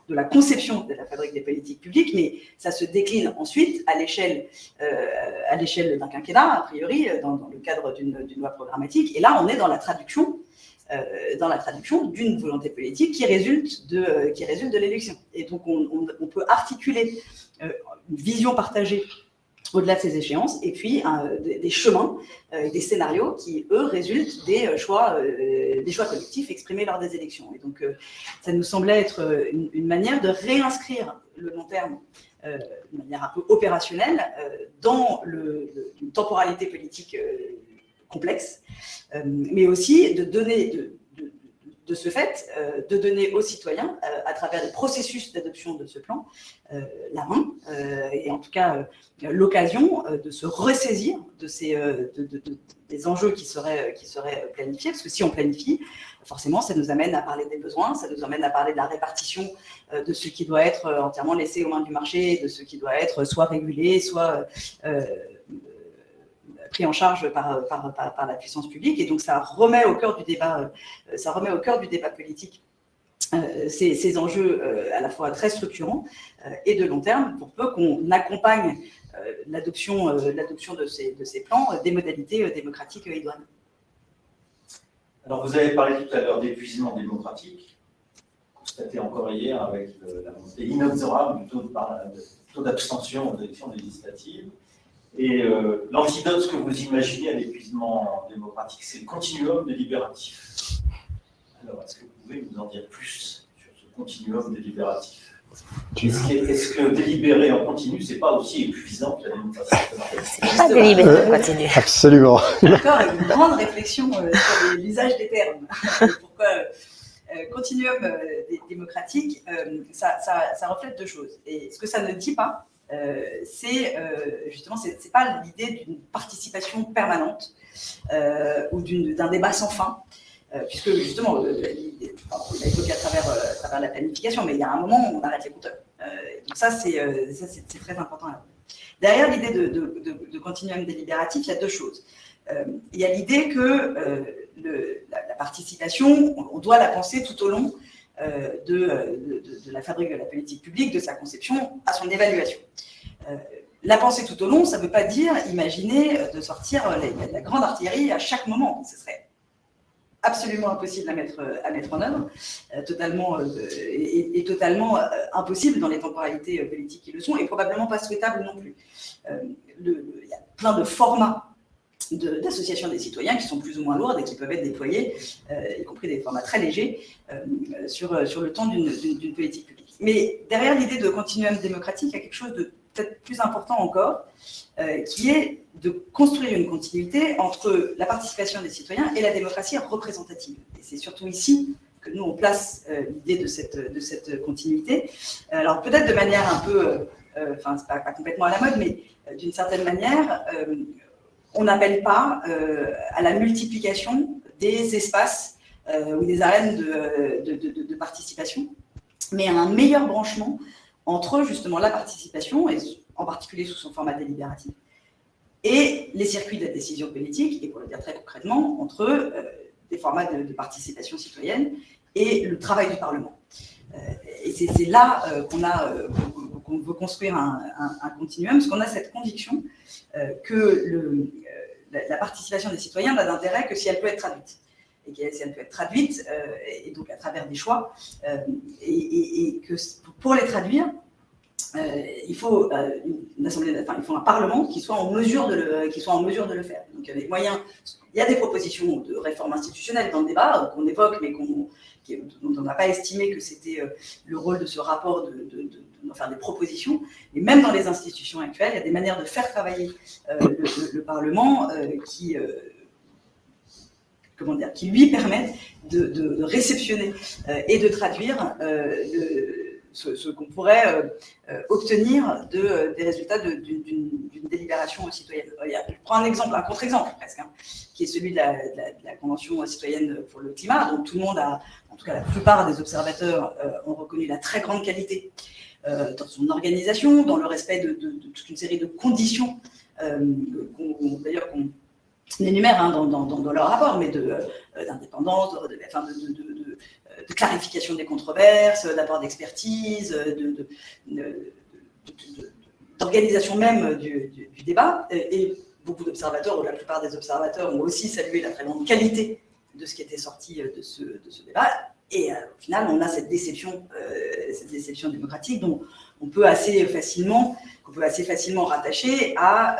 la conception de la fabrique des politiques publiques, mais ça se décline ensuite à l'échelle d'un quinquennat, a priori, dans le cadre d'une loi programmatique. Et là, on est dans la traduction d'une volonté politique qui résulte de l'élection. Et donc, on peut articuler une vision partagée au-delà de ces échéances, et puis des chemins, des scénarios qui, eux, résultent des choix collectifs exprimés lors des élections. Et donc, ça nous semblait être une manière de réinscrire le long terme de manière un peu opérationnelle dans une temporalité politique complexe, mais aussi de donner, de ce fait, de donner aux citoyens, à travers les processus d'adoption de ce plan, la main, et en tout cas l'occasion de se ressaisir de des enjeux qui seraient planifiés, parce que si on planifie, forcément, ça nous amène à parler des besoins, ça nous amène à parler de la répartition de ce qui doit être entièrement laissé aux mains du marché, de ce qui doit être soit régulé, soit pris en charge par la puissance publique, et donc ça remet au cœur du débat, politique ces enjeux à la fois très structurants et de long terme, pour peu qu'on accompagne l'adoption de ces plans des modalités démocratiques idoines. Alors, vous avez parlé tout à l'heure d'épuisement démocratique, constaté encore hier avec la montée inexorable du taux d'abstention aux élections législatives. Et l'antidote, ce que vous imaginez à l'épuisement démocratique, c'est le continuum délibératif. Alors, est-ce que vous pouvez nous en dire plus sur ce continuum délibératif? Est-ce que délibérer en continu, c'est pas aussi épuisant que la démocratie? C'est pas délibérer en continu. Absolument. D'accord, avec une grande réflexion sur l'usage des termes. Pourquoi continuum démocratique, ça reflète deux choses. Et ce que ça ne dit pas, c'est justement, c'est pas l'idée d'une participation permanente ou d'un débat sans fin, puisque justement, on l'a évoqué à travers la planification, mais il y a un moment où on arrête les compteurs. Donc ça, c'est très important. Derrière l'idée de continuum délibératif, il y a deux choses. Il y a l'idée que la participation, on doit la penser tout au long de la fabrique de la politique publique, de sa conception à son évaluation. La penser tout au long, ça ne veut pas dire imaginer de sortir la grande artillerie à chaque moment. Ce serait absolument impossible à mettre en œuvre, totalement impossible dans les temporalités politiques qui le sont, et probablement pas souhaitable non plus. Il y a plein de formats d'associations des citoyens qui sont plus ou moins lourdes et qui peuvent être déployées, y compris des formats très légers, sur le temps d'une politique publique. Mais derrière l'idée de continuum démocratique, il y a quelque chose de peut-être plus important encore, qui est de construire une continuité entre la participation des citoyens et la démocratie représentative. Et c'est surtout ici que nous, on place l'idée de cette continuité. Alors peut-être de manière un peu, enfin, c'est pas complètement à la mode, mais d'une certaine manière, on n'appelle pas à la multiplication des espaces ou des arènes de participation, mais à un meilleur branchement entre justement la participation, et en particulier sous son format délibératif, et les circuits de la décision politique, et pour le dire très concrètement, entre des formats de participation citoyenne et le travail du Parlement. Et c'est là qu'on veut construire un continuum, parce qu'on a cette conviction que la participation des citoyens n'a d'intérêt que si elle peut être traduite. Et si elle peut être traduite, et donc à travers des choix, et que pour les traduire, il faut une assemblée, enfin, il faut un Parlement qui soit en mesure de le faire. Donc il y a des moyens, il y a des propositions de réforme institutionnelle dans le débat qu'on évoque, mais dont on n'a pas estimé que c'était le rôle de ce rapport de faire des propositions. Et même dans les institutions actuelles, il y a des manières de faire travailler le Parlement qui lui permettent de réceptionner et de traduire ce qu'on pourrait obtenir des résultats d'une délibération citoyenne. Je prends un exemple, un contre-exemple presque, qui est celui de la Convention citoyenne pour le climat, dont tout le monde en tout cas la plupart des observateurs ont reconnu la très grande qualité dans son organisation, dans le respect de toute une série de conditions, d'ailleurs qu'on énumère dans leur rapport, mais d'indépendance, de clarification des controverses, d'apport d'expertise, d'organisation même du débat. Et beaucoup d'observateurs, ou la plupart des observateurs, ont aussi salué la très grande qualité de ce qui était sorti de ce débat. Et au final, on a cette déception démocratique dont on peut assez facilement rattacher à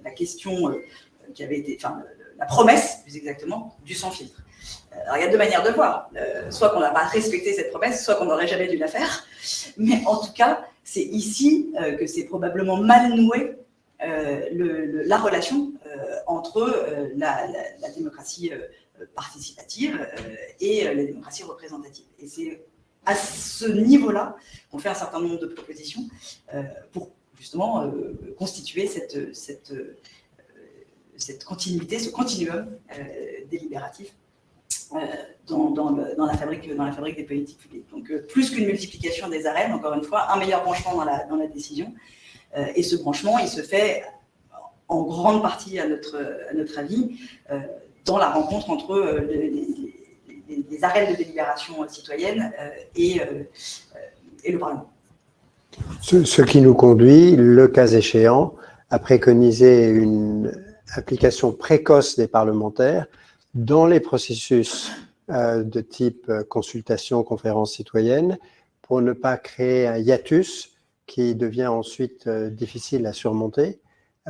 la question qui avait été, enfin, la promesse, plus exactement, du sans filtre. Alors, il y a deux manières de voir. Soit qu'on n'a pas respecté cette promesse, soit qu'on n'aurait jamais dû la faire. Mais en tout cas, c'est ici que c'est probablement mal noué la relation entre la démocratie participative et la démocratie représentative. Et c'est à ce niveau-là qu'on fait un certain nombre de propositions pour justement constituer cette continuité, ce continuum délibératif dans la fabrique des politiques publiques. Donc, plus qu'une multiplication des arènes, encore une fois, un meilleur branchement dans la décision. Et ce branchement, il se fait en grande partie, à notre avis, dans la rencontre entre les arènes de délibération citoyenne et le Parlement. Ce qui nous conduit, le cas échéant, à préconiser une application précoce des parlementaires dans les processus de type consultation, conférence citoyenne, pour ne pas créer un hiatus qui devient ensuite difficile à surmonter.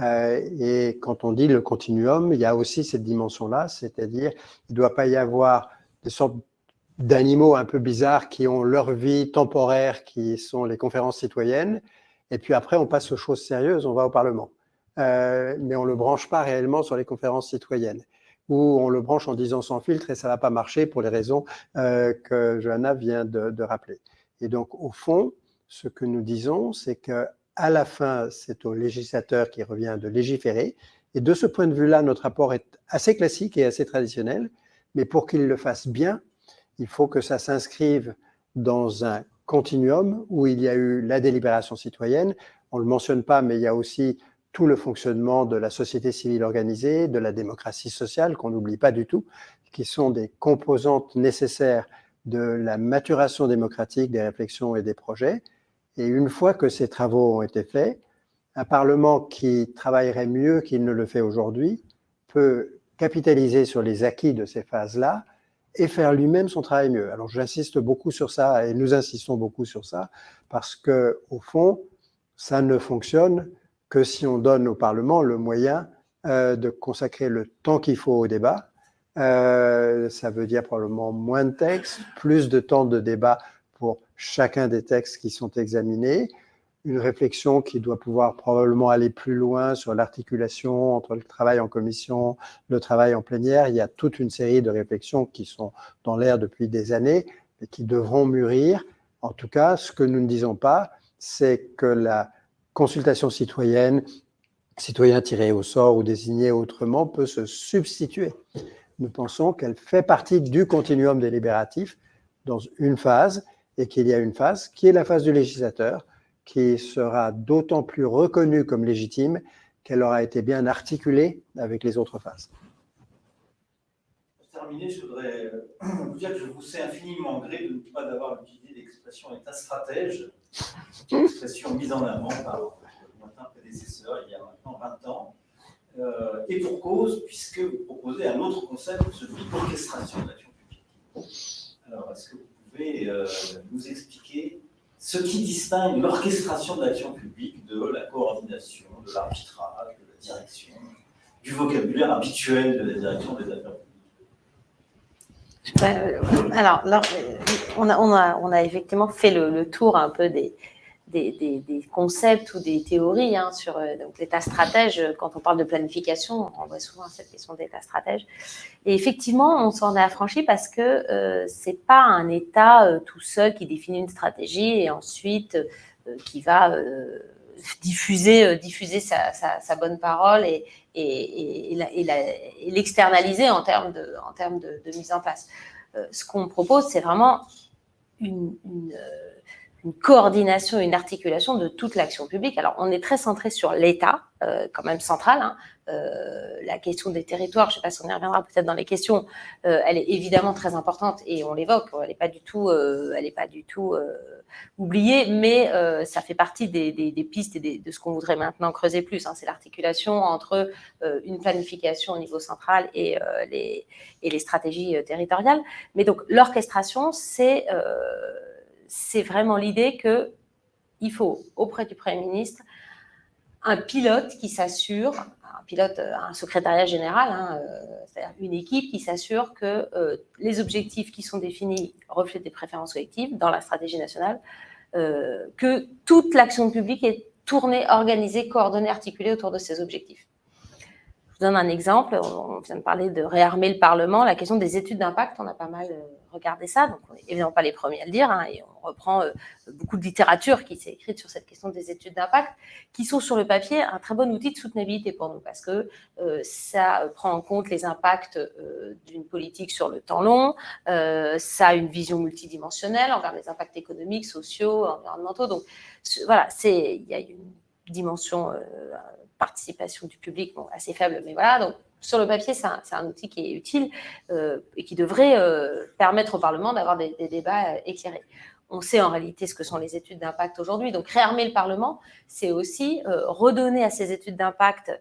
Et quand on dit le continuum, il y a aussi cette dimension-là, c'est-à-dire il ne doit pas y avoir des sortes d'animaux un peu bizarres qui ont leur vie temporaire, qui sont les conférences citoyennes, et puis après on passe aux choses sérieuses, on va au Parlement. Mais on ne le branche pas réellement sur les conférences citoyennes, ou on le branche en disant sans filtre et ça ne va pas marcher pour les raisons que Johanna vient de rappeler. Et donc au fond, ce que nous disons, c'est qu'à la fin, c'est au législateur qui revient de légiférer, et de ce point de vue-là, notre rapport est assez classique et assez traditionnel, mais pour qu'il le fasse bien, il faut que ça s'inscrive dans un continuum où il y a eu la délibération citoyenne. On ne le mentionne pas, mais il y a aussi tout le fonctionnement de la société civile organisée, de la démocratie sociale, qu'on n'oublie pas du tout, qui sont des composantes nécessaires de la maturation démocratique des réflexions et des projets. Et une fois que ces travaux ont été faits, un Parlement qui travaillerait mieux qu'il ne le fait aujourd'hui peut capitaliser sur les acquis de ces phases-là et faire lui-même son travail mieux. Alors j'insiste beaucoup sur ça, et nous insistons beaucoup sur ça, parce qu'au fond, ça ne fonctionne que si on donne au Parlement le moyen de consacrer le temps qu'il faut au débat. Ça veut dire probablement moins de textes, plus de temps de débat pour chacun des textes qui sont examinés, une réflexion qui doit pouvoir probablement aller plus loin sur l'articulation entre le travail en commission, le travail en plénière. Il y a toute une série de réflexions qui sont dans l'air depuis des années et qui devront mûrir. En tout cas, ce que nous ne disons pas, c'est que la consultation citoyenne, citoyen tiré au sort ou désigné autrement, peut se substituer. Nous pensons qu'elle fait partie du continuum délibératif dans une phase, et qu'il y a une phase qui est la phase du législateur, qui sera d'autant plus reconnue comme légitime qu'elle aura été bien articulée avec les autres phases. Pour terminer, je voudrais vous dire que je vous sais infiniment gré de ne pas avoir utilisé l'expression état stratège, expression mise en avant par le lointain prédécesseur il y a maintenant 20 ans, et pour cause, puisque vous proposez un autre concept, celui d'orchestration de l'action publique. Alors, est-ce que vous pouvez nous expliquer ce qui distingue l'orchestration de l'action publique de la coordination, de l'arbitrage, de la direction, du vocabulaire habituel de la direction des affaires publiques? Alors, on a effectivement fait le tour un peu des concepts ou des théories sur l'état stratège. Quand on parle de planification, on voit souvent cette question d'état stratège. Et effectivement, on s'en est affranchi parce que c'est pas un État tout seul qui définit une stratégie et ensuite qui va diffuser sa bonne parole et l'externaliser en termes de mise en place. Ce qu'on propose, c'est vraiment une coordination, une articulation de toute l'action publique. Alors, on est très centré sur l'État, quand même central. La question des territoires, je ne sais pas si on y reviendra peut-être dans les questions, elle est évidemment très importante et on l'évoque, elle n'est pas du tout oubliée, mais ça fait partie des pistes et de ce qu'on voudrait maintenant creuser plus. C'est l'articulation entre une planification au niveau central et les stratégies territoriales. Mais donc, l'orchestration, c'est vraiment l'idée qu'il faut, auprès du Premier ministre, un pilote qui s'assure, un secrétariat général, c'est-à-dire une équipe qui s'assure que les objectifs qui sont définis reflètent des préférences collectives dans la stratégie nationale, que toute l'action publique est tournée, organisée, coordonnée, articulée autour de ces objectifs. Je donne un exemple. On vient de parler de réarmer le Parlement. La question des études d'impact, on a pas mal regardé ça. Donc, on n'est évidemment pas les premiers à le dire. Hein, et on reprend beaucoup de littérature qui s'est écrite sur cette question des études d'impact, qui sont sur le papier un très bon outil de soutenabilité pour nous, parce que ça prend en compte les impacts d'une politique sur le temps long. Ça a une vision multidimensionnelle. On regarde les impacts économiques, sociaux, environnementaux. Donc, voilà, il y a une dimension participation du public assez faible, mais voilà. Donc, sur le papier, c'est un outil qui est utile et qui devrait permettre au Parlement d'avoir des débats éclairés. On sait en réalité ce que sont les études d'impact aujourd'hui. Donc, réarmer le Parlement, c'est aussi redonner à ces études d'impact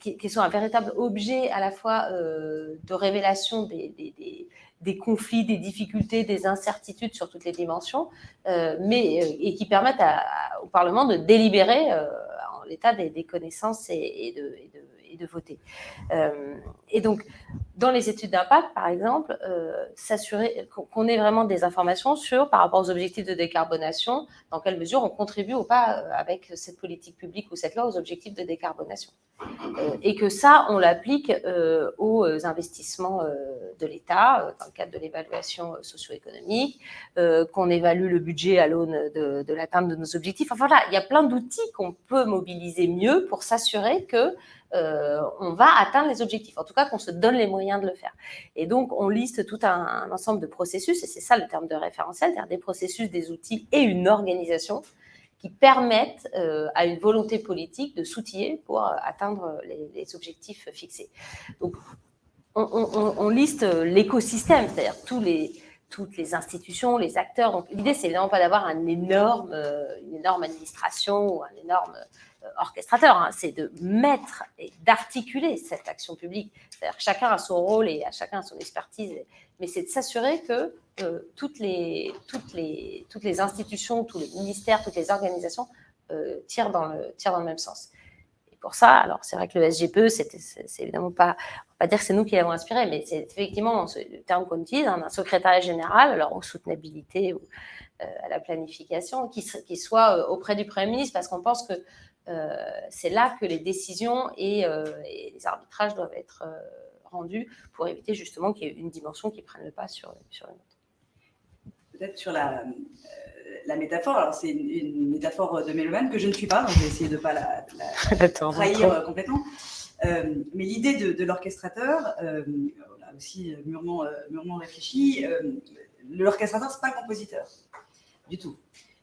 qui sont un véritable objet à la fois de révélation des conflits, des difficultés, des incertitudes sur toutes les dimensions, et qui permettent au Parlement de délibérer en l'état des connaissances et de voter. Et donc, dans les études d'impact, par exemple, s'assurer qu'on ait vraiment des informations par rapport aux objectifs de décarbonation, dans quelle mesure on contribue ou pas avec cette politique publique ou cette loi aux objectifs de décarbonation. Et que ça, on l'applique aux investissements de l'État, dans le cadre de l'évaluation socio-économique, qu'on évalue le budget à l'aune de l'atteinte de nos objectifs. Enfin voilà, il y a plein d'outils qu'on peut mobiliser mieux pour s'assurer que on va atteindre les objectifs, en tout cas qu'on se donne les moyens de le faire. Et donc, on liste tout un ensemble de processus, et c'est ça le terme de référentiel, c'est-à-dire des processus, des outils et une organisation qui permettent à une volonté politique de s'outiller pour atteindre les objectifs fixés. Donc, on liste l'écosystème, c'est-à-dire toutes les institutions, les acteurs. Donc, l'idée, c'est évidemment pas d'avoir une énorme administration ou un énorme orchestrateur, hein. C'est de mettre et d'articuler cette action publique. C'est-à-dire que chacun a son rôle et chacun a son expertise, mais c'est de s'assurer que toutes les institutions, tous les ministères, toutes les organisations tirent dans le même sens. Et pour ça, alors c'est vrai que le SGPE, c'est évidemment pas, on va pas dire que c'est nous qui l'avons inspiré, mais c'est effectivement le terme qu'on utilise, un secrétariat général, alors aux soutenabilité ou à la planification, qui soit auprès du Premier ministre, parce qu'on pense que c'est là que les décisions et les arbitrages doivent être rendus pour éviter justement qu'il y ait une dimension qui prenne le pas sur une autre. Peut-être sur la métaphore, alors c'est une métaphore de mélomane que je ne suis pas, donc je vais essayer de ne pas la trahir complètement. Mais l'idée de l'orchestrateur, on a aussi mûrement réfléchi, l'orchestrateur, ce n'est pas un compositeur du tout.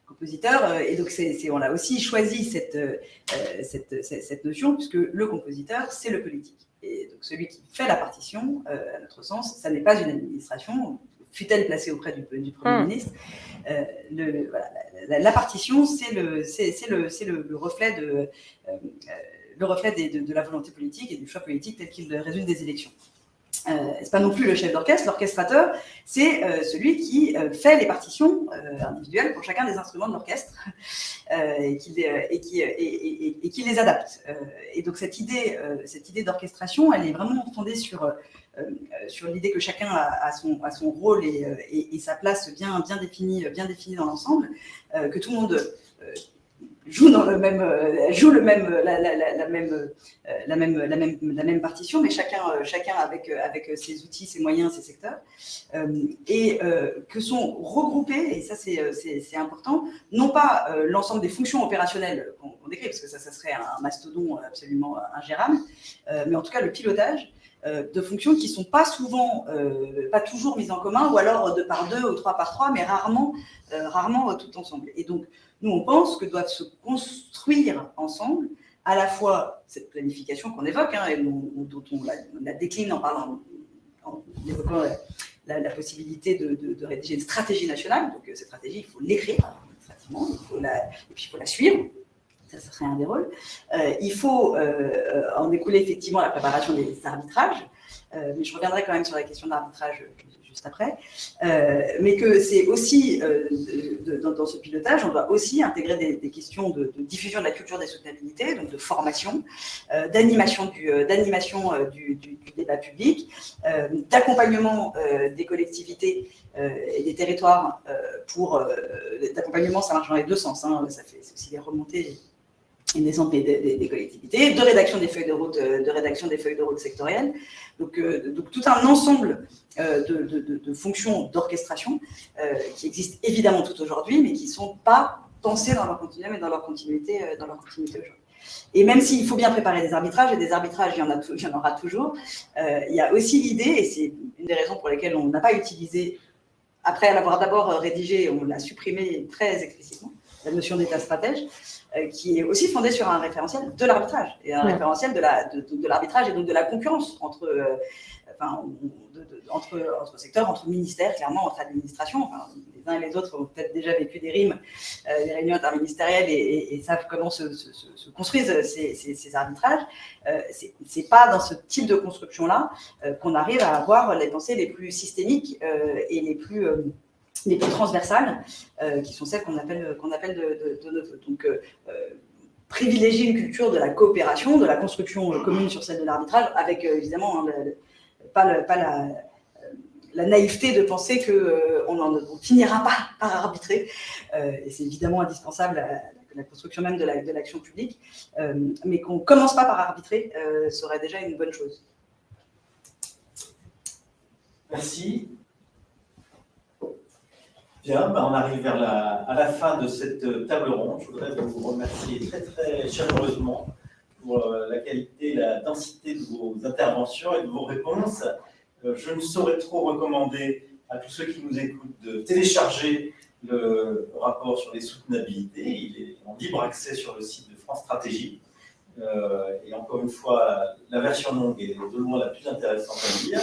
Compositeur, et donc on a aussi choisi cette notion, puisque le compositeur, c'est le politique. Et donc celui qui fait la partition, à notre sens, ça n'est pas une administration, fut-elle placée auprès du Premier ministre. La partition, c'est le reflet de la volonté politique et du choix politique tel qu'il résulte des élections. C'est pas non plus le chef d'orchestre, l'orchestrateur, c'est celui qui fait les partitions individuelles pour chacun des instruments de l'orchestre et qui les adapte. Et donc cette idée d'orchestration, elle est vraiment fondée sur l'idée que chacun a son rôle et sa place bien définie dans l'ensemble, que tout le monde joue la même partition, mais chacun avec ses outils, ses moyens, ses secteurs, et que sont regroupés, et ça c'est important, non pas l'ensemble des fonctions opérationnelles qu'on décrit, parce que ça serait un mastodon absolument ingérable, mais en tout cas le pilotage de fonctions qui ne sont pas toujours mises en commun, ou alors par deux ou trois par trois, mais rarement tout ensemble. Et donc, nous, on pense que doivent se construire ensemble à la fois cette planification qu'on évoque, hein, et dont on la décline en évoquant la possibilité de rédiger une stratégie nationale. Donc, cette stratégie, il faut l'écrire administrativement, et puis il faut la suivre. Ça serait un des rôles. Il faut en découler effectivement la préparation des arbitrages, mais je reviendrai quand même sur la question de l'arbitrage juste après. Mais que c'est aussi, dans ce pilotage, on doit aussi intégrer des questions de diffusion de la culture des soutenabilités, donc de formation, d'animation du débat public, d'accompagnement des collectivités et des territoires d'accompagnement, ça marche dans les deux sens, hein, c'est aussi les remontées une descente des collectivités, de rédaction des feuilles de route, sectorielles. Donc tout un ensemble de fonctions d'orchestration qui existent évidemment tout aujourd'hui, mais qui ne sont pas pensées dans leur continuum et dans leur continuité aujourd'hui. Et même s'il faut bien préparer des arbitrages, et des arbitrages, il y en aura toujours, il y a aussi l'idée, et c'est une des raisons pour lesquelles on n'a pas utilisé, après l'avoir d'abord rédigé, on l'a supprimé très explicitement, la notion d'état stratège, qui est aussi fondée sur un référentiel de l'arbitrage, et un référentiel de l'arbitrage et donc de la concurrence entre secteurs, entre ministères, clairement, entre administrations. Enfin, les uns et les autres ont peut-être déjà vécu des RIM, des réunions interministérielles, et savent comment se construisent ces arbitrages. C'est pas dans ce type de construction-là qu'on arrive à avoir les pensées les plus systémiques et les plus transversales, qui sont celles qu'on appelle de nos voeux. Donc, privilégier une culture de la coopération, de la construction commune sur celle de l'arbitrage, avec évidemment pas la naïveté de penser qu'on finira pas par arbitrer, et c'est évidemment indispensable à la construction même de l'action publique, mais qu'on ne commence pas par arbitrer serait déjà une bonne chose. Merci. Bien, on arrive à la fin de cette table ronde. Je voudrais vous remercier très très chaleureusement pour la qualité, la densité de vos interventions et de vos réponses. Je ne saurais trop recommander à tous ceux qui nous écoutent de télécharger le rapport sur les soutenabilités. Il est en libre accès sur le site de France Stratégie. Et encore une fois, la version longue est de loin la plus intéressante à lire.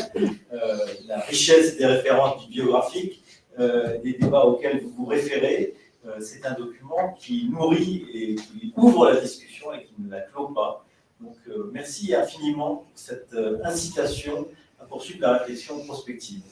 La richesse des références bibliographiques, des débats auxquels vous vous référez, c'est un document qui nourrit et qui ouvre la discussion et qui ne la clôt pas. Donc, merci infiniment pour cette incitation à poursuivre la réflexion prospective.